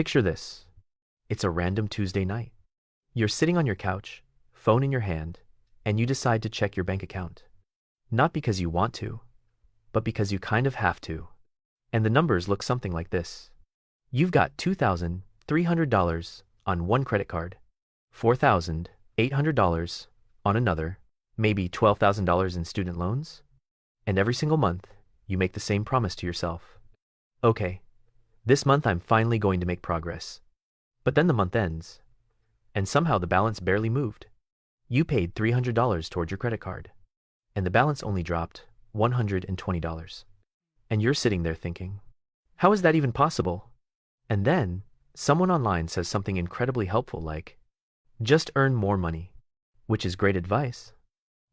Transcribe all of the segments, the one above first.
Picture this. It's a random Tuesday night. You're sitting on your couch, phone in your hand, and you decide to check your bank account. Not because you want to, but because you kind of have to. And the numbers look something like this. You've got $2,300 on one credit card, $4,800 on another, maybe $12,000 in student loans. And every single month, you make the same promise to yourself. Okay, this month I'm finally going to make progress. But then the month ends, and somehow the balance barely moved. You paid $300 toward your credit card, and the balance only dropped $120. And you're sitting there thinking, how is that even possible? And then, someone online says something incredibly helpful like, just earn more money, which is great advice,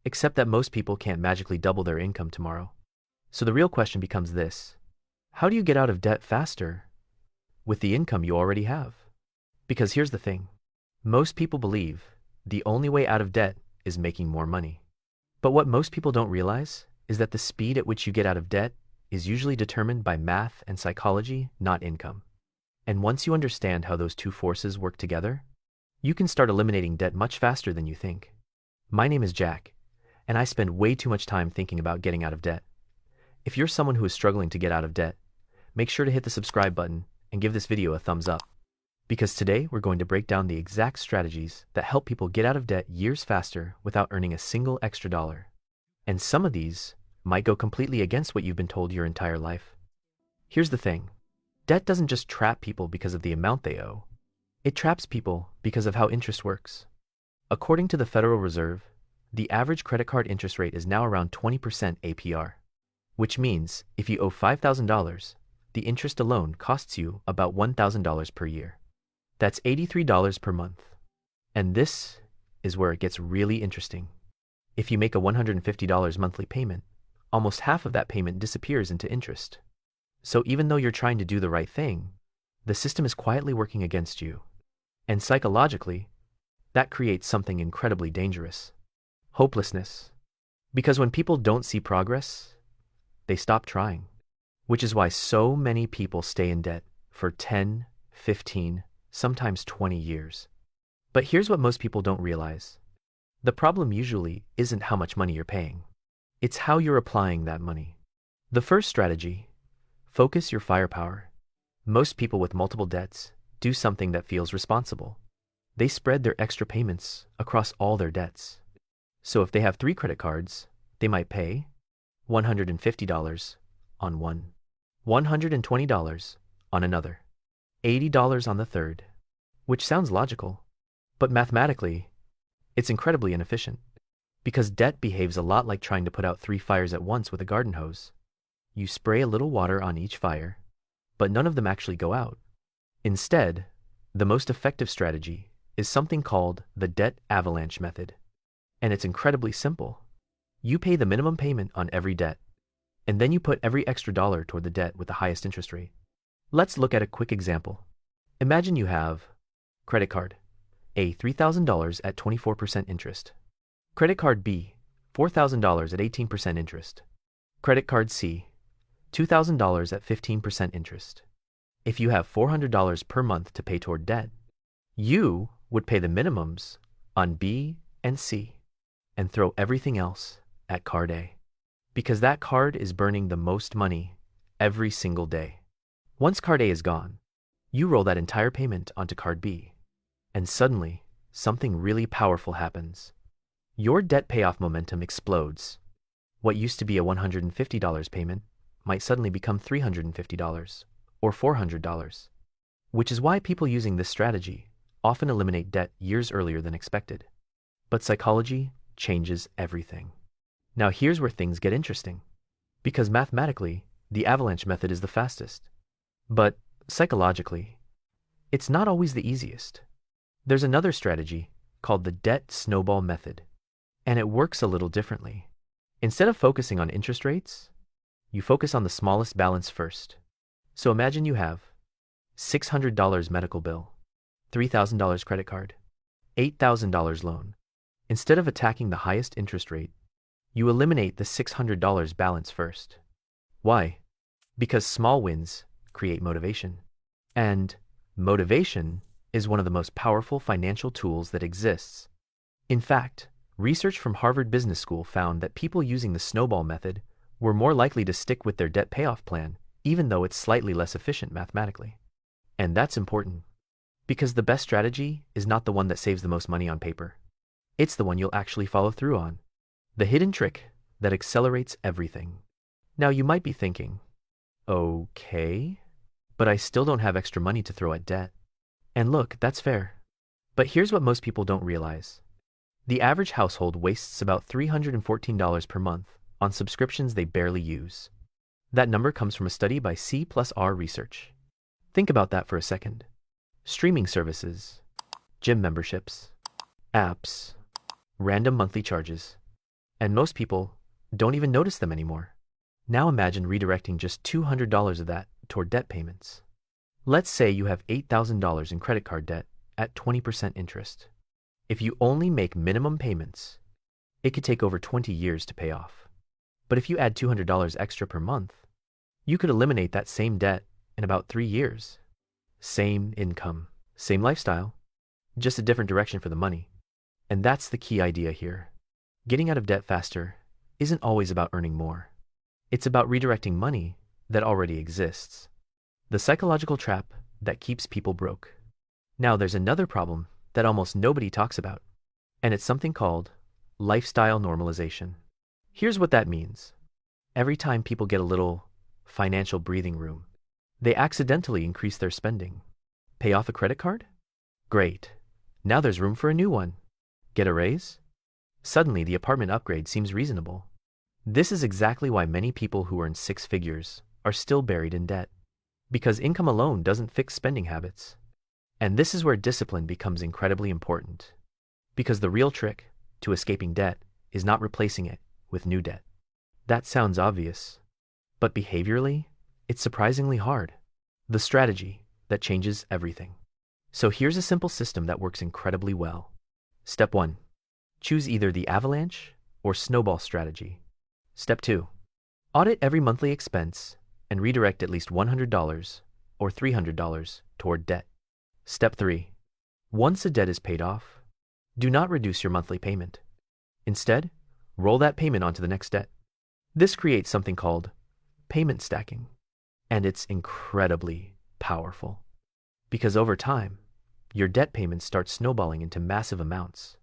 except that most people can't magically double their income tomorrow. So the real question becomes this: how do you get out of debt faster with the income you already have? Because here's the thing. Most people believe the only way out of debt is making more money. But what most people don't realize is that the speed at which you get out of debt is usually determined by math and psychology, not income. And once you understand how those two forces work together, you can start eliminating debt much faster than you think. My name is Jack, and I spend way too much time thinking about getting out of debt. If you're someone who is struggling to get out of debt, make sure to hit the subscribe button and give this video a thumbs up. Because today we're going to break down the exact strategies that help people get out of debt years faster without earning a single extra dollar. And some of these might go completely against what you've been told your entire life. Here's the thing. Debt doesn't just trap people because of the amount they owe. It traps people because of how interest works. According to the Federal Reserve, the average credit card interest rate is now around 20% APR, which means if you owe $5,000, the interest alone costs you about $1,000 per year. That's $83 per month. And this is where it gets really interesting. If you make a $150 monthly payment, almost half of that payment disappears into interest. So even though you're trying to do the right thing, the system is quietly working against you. And psychologically, that creates something incredibly dangerous: hopelessness. Because when people don't see progress, they stop trying. Which is why so many people stay in debt for 10, 15, sometimes 20 years. But here's what most people don't realize. The problem usually isn't how much money you're paying. It's how you're applying that money. The first strategy: focus your firepower. Most people with multiple debts do something that feels responsible. They spread their extra payments across all their debts. So if they have 3 credit cards, they might pay $150 on one, $120 on another, $80 on the third, which sounds logical, but mathematically, it's incredibly inefficient. Because debt behaves a lot like trying to put out 3 fires at once with a garden hose. You spray a little water on each fire, but none of them actually go out. Instead, the most effective strategy is something called the debt avalanche method. And it's incredibly simple. You pay the minimum payment on every debt, and then you put every extra dollar toward the debt with the highest interest rate. Let's look at a quick example. Imagine you have credit card A, $3,000 at 24% interest. Credit card B, $4,000 at 18% interest. Credit card C, $2,000 at 15% interest. If you have $400 per month to pay toward debt, you would pay the minimums on B and C and throw everything else at card A, because that card is burning the most money every single day. Once card A is gone, you roll that entire payment onto card B, and suddenly something really powerful happens. Your debt payoff momentum explodes. What used to be a $150 payment might suddenly become $350 or $400, which is why people using this strategy often eliminate debt years earlier than expected. But psychology changes everything. Now here's where things get interesting. Because mathematically, the avalanche method is the fastest. But psychologically, it's not always the easiest. There's another strategy called the debt snowball method, and it works a little differently. Instead of focusing on interest rates, you focus on the smallest balance first. So imagine you have $600 medical bill, $3,000 credit card, $8,000 loan. Instead of attacking the highest interest rate, you eliminate the $600 balance first. Why? Because small wins create motivation. And Motivation is one of the most powerful financial tools that exists. In fact, research from Harvard Business School found that people using the snowball method were more likely to stick with their debt payoff plan, even though it's slightly less efficient mathematically. And that's important, because the best strategy is not the one that saves the most money on paper. It's the one you'll actually follow through on. The hidden trick that accelerates everything. Now you might be thinking, okay, but I still don't have extra money to throw at debt. And look, that's fair. But here's what most people don't realize. The average household wastes about $314 per month on subscriptions they barely use. That number comes from a study by C+R Research. Think about that for a second. Streaming services, gym memberships, apps, random monthly charges, and most people don't even notice them anymore. Now imagine redirecting just $200 of that toward debt payments. Let's say you have $8,000 in credit card debt at 20% interest. If you only make minimum payments, it could take over 20 years to pay off. But if you add $200 extra per month, you could eliminate that same debt in about 3 years. Same income, same lifestyle, just a different direction for the money. And that's the key idea here. Getting out of debt faster isn't always about earning more. It's about redirecting money that already exists. The psychological trap that keeps people broke. Now there's another problem that almost nobody talks about, and it's something called lifestyle normalization. Here's what that means. Every time people get a little financial breathing room, they accidentally increase their spending. Pay off a credit card? Great. Now there's room for a new one. Get a raise? Suddenly the apartment upgrade seems reasonable. This is exactly why many people who earn 6 figures are still buried in debt. Because income alone doesn't fix spending habits. And this is where discipline becomes incredibly important. Because the real trick to escaping debt is not replacing it with new debt. That sounds obvious, but behaviorally, it's surprisingly hard. The strategy that changes everything. So here's a simple system that works incredibly well. Step 1. Choose either the avalanche or snowball strategy. Step 2. Audit every monthly expense and redirect at least $100 or $300 toward debt. Step 3. Once a debt is paid off, do not reduce your monthly payment. Instead, roll that payment onto the next debt. This creates something called payment stacking, and it's incredibly powerful. Because over time, your debt payments start snowballing into massive amounts.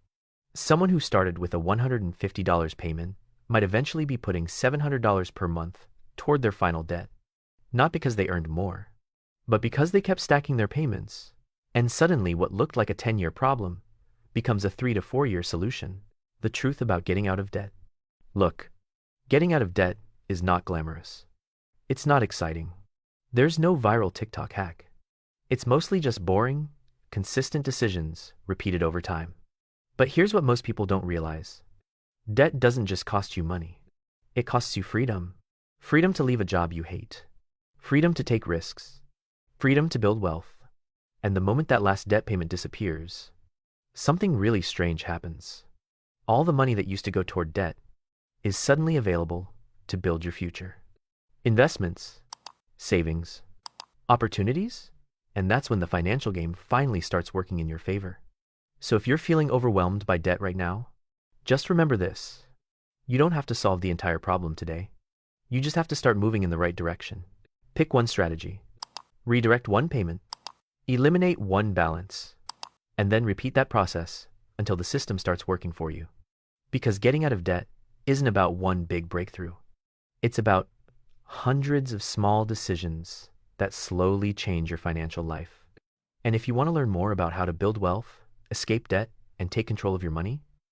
Someone who started with a $150 payment might eventually be putting $700 per month toward their final debt, not because they earned more, but because they kept stacking their payments, and suddenly what looked like a 10-year problem becomes a 3 to 4 year solution. The truth about getting out of debt. Look, getting out of debt is not glamorous. It's not exciting. There's no viral TikTok hack. It's mostly just boring, consistent decisions repeated over time. But here's what most people don't realize. Debt doesn't just cost you money. It costs you freedom. Freedom to leave a job you hate. Freedom to take risks. Freedom to build wealth. And the moment that last debt payment disappears, something really strange happens. All the money that used to go toward debt is suddenly available to build your future. Investments, savings, opportunities, and that's when the financial game finally starts working in your favor. So if you're feeling overwhelmed by debt right now, just remember this. You don't have to solve the entire problem today. You just have to start moving in the right direction. Pick one strategy, redirect one payment, eliminate one balance, and then repeat that process until the system starts working for you. Because getting out of debt isn't about one big breakthrough. It's about hundreds of small decisions that slowly change your financial life. And if you want to learn more about how to build wealth, escape debt, and take control of your money,